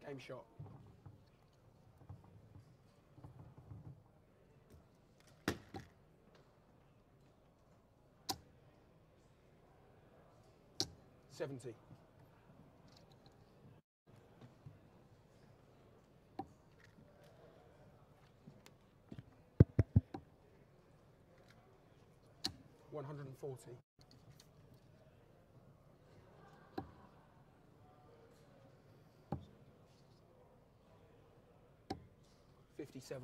Game shot. $70. $140. $57.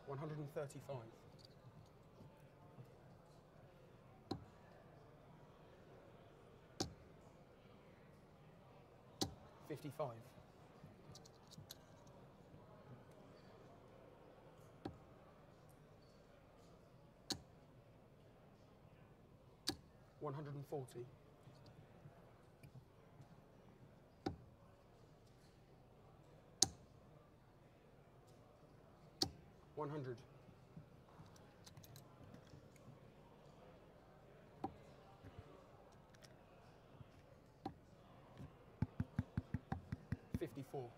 $135. $55. $140. $100. $54.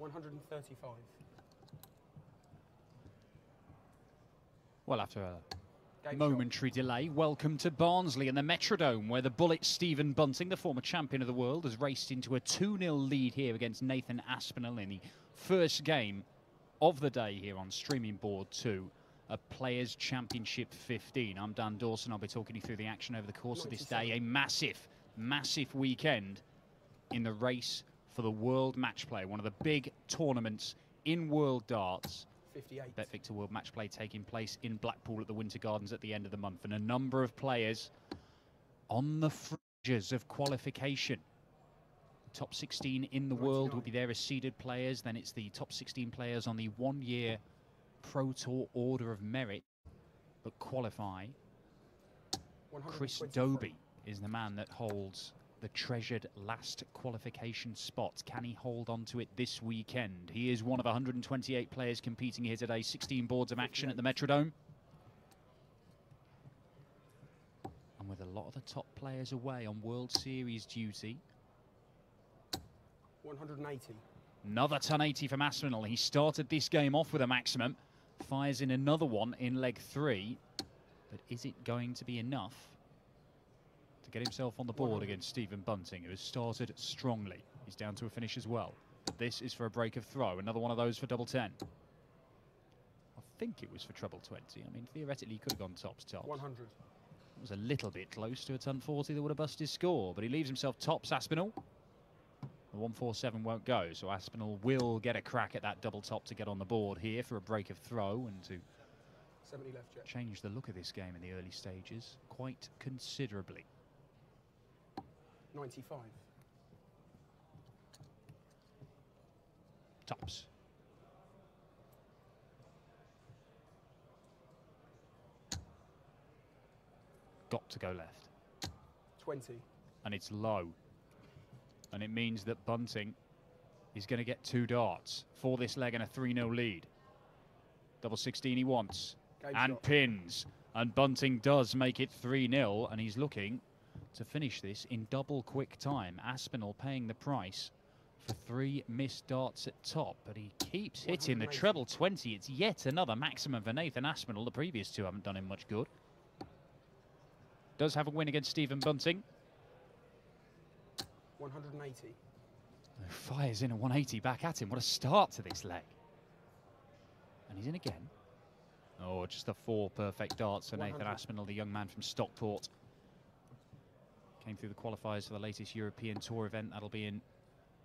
$135. Well, after a momentary delay, welcome to Barnsley and the Metrodome, where the Bullet Stephen Bunting, the former champion of the world, has raced into a 2-0 lead here against Nathan Aspinall in the first game of the day here on Streaming Board 2, a Players' Championship 15. I'm Dan Dawson. I'll be talking you through the action over the course of this day. A massive, massive weekend in the race for the World Match Play, one of the big tournaments in World Darts. 58. Bet Victor World Match Play taking place in Blackpool at the Winter Gardens at the end of the month, and a number of players on the fringes of qualification. The top 16 in the world will be there as seeded players. Then it's the top 16 players on the one-year Pro Tour Order of Merit that qualify. Chris Dobie is the man that holds the treasured last qualification spot. Can he hold on to it this weekend? He is one of 128 players competing here today. 16 boards of action at the Metrodome. And with a lot of the top players away on World Series duty. 180. Another 1080 from Aspinall. He started this game off with a maximum. Fires in another one in leg 3. But is it going to be enough to get himself on the board against Stephen Bunting, who has started strongly? He's down to a finish as well. But this is for a break of throw. Another one of those for double 10. I think it was for treble 20. I mean, theoretically, he could have gone tops. 100. It was a little bit close to a ton 40 that would have busted his score, but he leaves himself tops, Aspinall. The 147 won't go, so Aspinall will get a crack at that double top to get on the board here for a break of throw and to 70 left jet. Change the look of this game in the early stages quite considerably. 95. Tops. Got to go left. 20. And it's low. And it means that Bunting is going to get 2 darts for this leg and a 3-0 lead. Double 16 he wants. Game and shot. Pins. And Bunting does make it 3-0, and he's looking to finish this in double quick time. Aspinall paying the price for 3 missed darts at top, but he keeps hitting the treble 20. It's yet another maximum for Nathan Aspinall. The previous 2 haven't done him much good. Does have a win against Stephen Bunting. 180. Fires in a 180 back at him. What a start to this leg. And he's in again. Oh, just the 4 perfect darts for Nathan Aspinall, the young man from Stockport. Came through the qualifiers for the latest European Tour event. That'll be in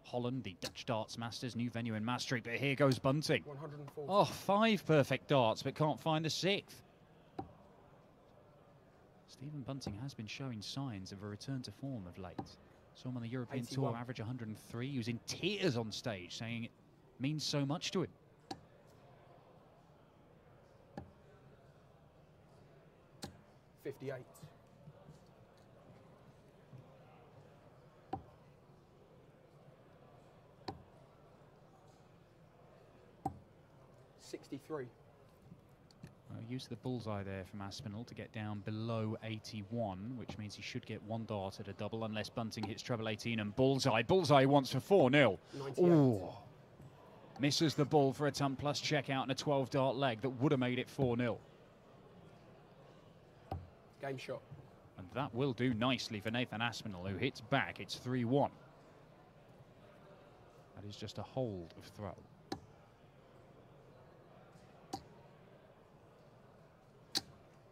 Holland, the Dutch Darts Masters, new venue in Maastricht. But here goes Bunting. 140. Oh, 5 perfect darts, but can't find the 6th. Stephen Bunting has been showing signs of a return to form of late. Saw him on the European 81. Tour, average 103. He was in tears on stage, saying it means so much to him. $58. 63. Use the bullseye there from Aspinall to get down below 81, which means he should get one dart at a double unless Bunting hits treble 18 and bullseye. Bullseye wants for 4-0. Ooh. Misses the ball for a ton plus checkout and a 12-dart leg that would have made it 4-0. Game shot. And that will do nicely for Nathan Aspinall, who hits back. It's 3-1. That is just a hold of throw.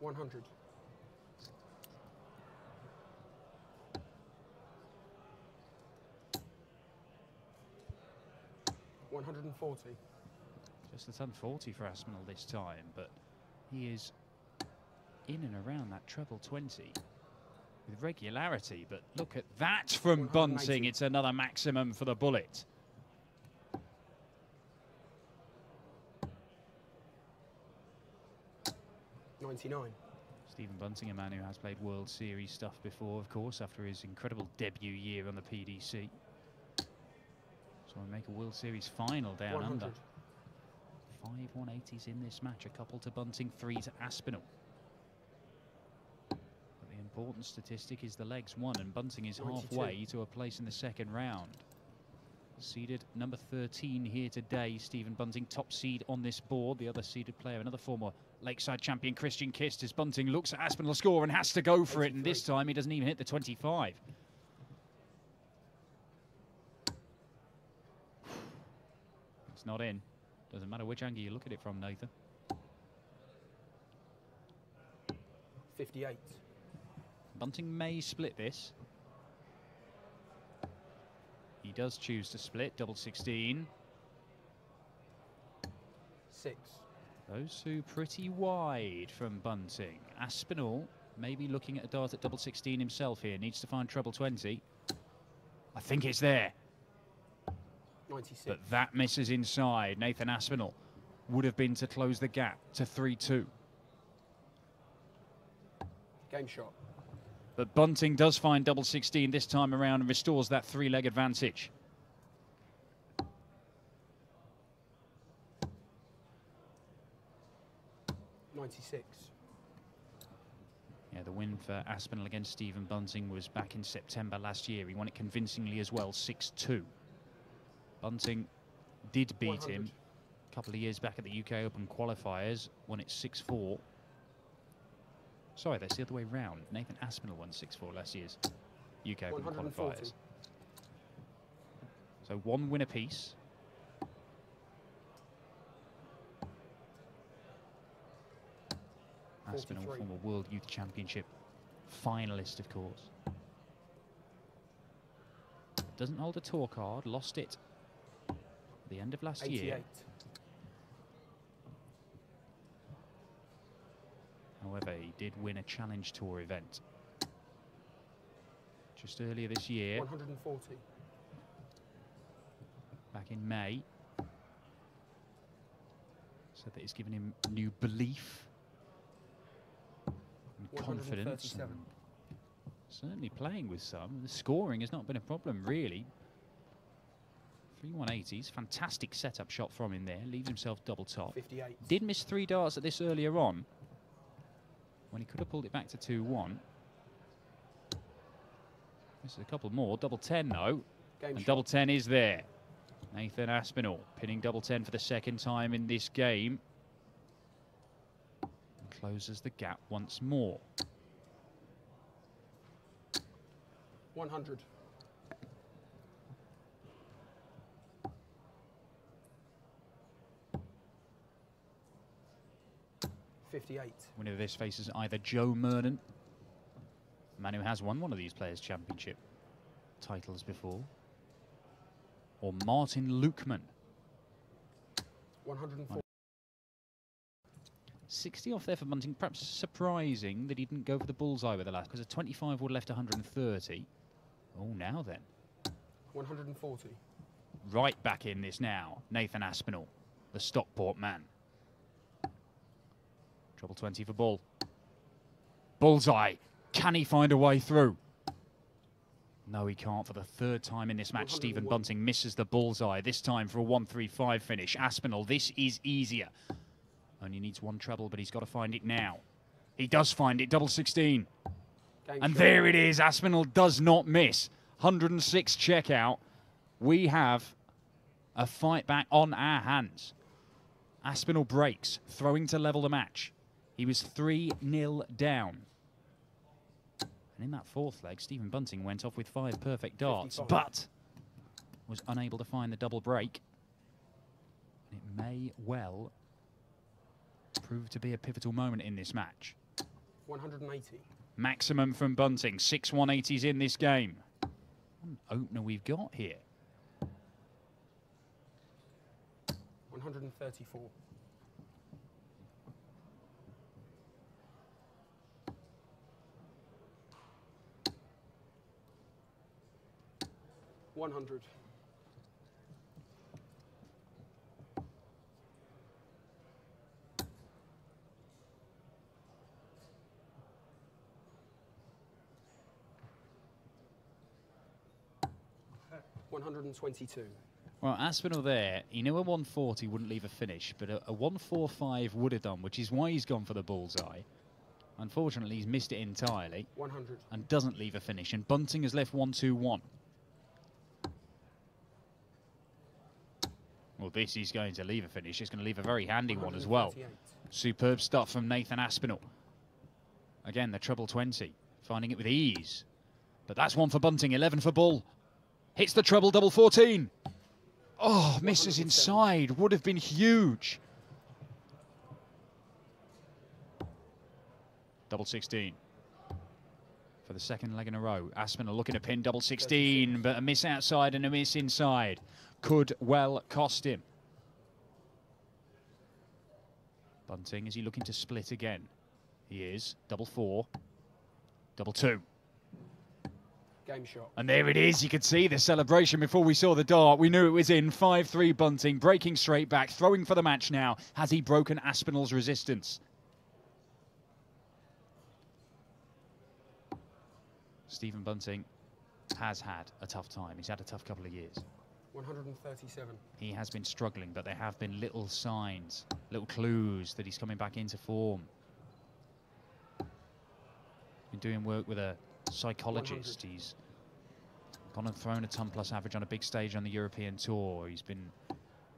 $100. $140. Just a ton 40 for Aspinall this time, but he is in and around that treble 20 with regularity. But look at that from Bunting. It's another maximum for the bullet. $99. Stephen Bunting, a man who has played World Series stuff before, of course, after his incredible debut year on the PDC. So we make a World Series final down 100. under. 5 180s in this match, a couple to Bunting, 3 to Aspinall. But the important statistic is the legs won, and Bunting is 92. halfway to a place in the second round. Seeded number 13 here today, Stephen Bunting, top seed on this board. The other seeded player, another former Lakeside champion, Christian Kist, as Bunting looks at Aspinall score and has to go for 83. It, and this time he doesn't even hit the 25. It's not in. Doesn't matter which angle you look at it from, Nathan. 58. Bunting may split this. He does choose to split, double 16. 6. Those two pretty wide from Bunting. Aspinall maybe looking at a dart at double 16 himself here. Needs to find treble 20. I think it's there. 96. But that misses inside. Nathan Aspinall would have been to close the gap to 3-2. Game shot. But Bunting does find double 16 this time around and restores that 3-leg advantage. $96. Yeah, the win for Aspinall against Stephen Bunting was back in September last year. He won it convincingly as well, 6-2. Bunting did beat 100. him a couple of years back at the UK Open qualifiers, won it 6-4. Sorry, that's the other way round. Nathan Aspinall won 6-4 last year's UK Open qualifiers. So one win apiece. Aspinall, former World Youth Championship finalist, of course. Doesn't hold a tour card, lost it at the end of last 88. year. However, he did win a Challenge Tour event just earlier this year. 140. Back in May. Said that it's given him new belief and confidence. And certainly playing with some. The scoring has not been a problem, really. 3 180s. Fantastic setup shot from him there. Leaves himself double top. 58. Did miss 3 darts at this earlier on, when he could have pulled it back to 2-1. This is a couple more. Double 10, though. And double 10 is there. Nathan Aspinall pinning double 10 for the second time in this game. And closes the gap once more. 100. $58. Winner of this faces either Joe Mernon, a man who has won one of these Players' Championship titles before, or Martin Lukeman. 104. 60 off there for Bunting. Perhaps surprising that he didn't go for the bullseye with the last, because a 25 would have left 130. Oh, now then. 140. Right back in this now. Nathan Aspinall, the Stockport man. Treble 20 for ball. Bullseye. Can he find a way through? No, he can't. For the third time in this match, Stephen Bunting misses the bullseye, this time for a 1-3-5 finish. Aspinall, this is easier. Only needs one treble, but he's got to find it now. He does find it, double 16. And there it is. Aspinall does not miss. 106 checkout. We have a fight back on our hands. Aspinall breaks, throwing to level the match. He was 3-0 down. And in that fourth leg, Stephen Bunting went off with 5 perfect darts, 55. But was unable to find the double break. And it may well prove to be a pivotal moment in this match. 180. Maximum from Bunting, 6 180s in this game. What an opener we've got here. 134. 100. 122. Well, Aspinall there, he knew a 140 wouldn't leave a finish, but a 145 would have done, which is why he's gone for the bullseye. Unfortunately, he's missed it entirely. 100. And doesn't leave a finish, and Bunting has left 1-2-1. Well, this is going to leave a finish. It's going to leave a very handy one as well. Superb stuff from Nathan Aspinall. Again, the treble 20, finding it with ease. But that's one for Bunting, 11 for Bull. Hits the treble, double 14. Oh, misses inside. Would have been huge. Double 16. For the second leg in a row. Aspinall looking to pin double 16, but a miss outside and a miss inside. Could well cost him. Bunting, is he looking to split again? He is. Double 4. Double 2. Game shot. And there it is. You could see the celebration before we saw the dart. We knew it was in. 5-3 Bunting, breaking straight back, throwing for the match now. Has he broken Aspinall's resistance? Stephen Bunting has had a tough time. He's had a tough couple of years. 137. He has been struggling, but there have been little signs, little clues that he's coming back into form. Been doing work with a psychologist. 100. He's gone and thrown a ton-plus average on a big stage on the European Tour. He's been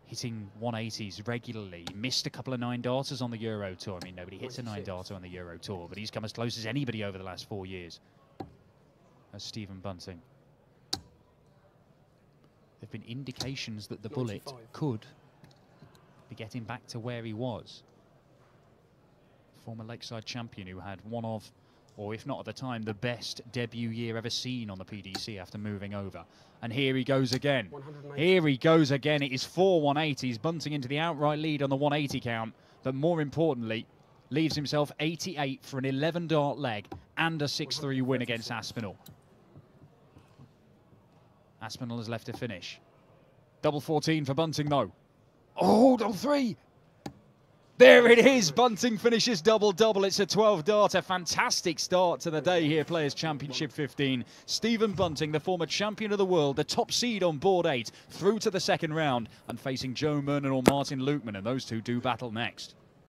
hitting 180s regularly. He missed a couple of 9-darters on the Euro Tour. I mean, nobody hits 96. A 9-darter on the Euro Tour, but he's come as close as anybody over the last 4 years. As Stephen Bunting. There have been indications that the 95. bullet could be getting back to where he was. Former Lakeside champion who had one of, or if not at the time, the best debut year ever seen on the PDC after moving over. And here he goes again. 180. Here he goes again. It is 4 180s, Bunting into the outright lead on the 180 count, but more importantly, leaves himself 88 for an 11-dart leg and a 6-3 win against Aspinall. Aspinall has left to finish. Double 14 for Bunting, though. Oh, double 3. There it is. Bunting finishes double-double. It's a 12-darter. Fantastic start to the day here, Players' Championship 15. Stephen Bunting, the former champion of the world, the top seed on board 8, through to the second round and facing Joe Mernon or Martin Lukeman, and those two do battle next.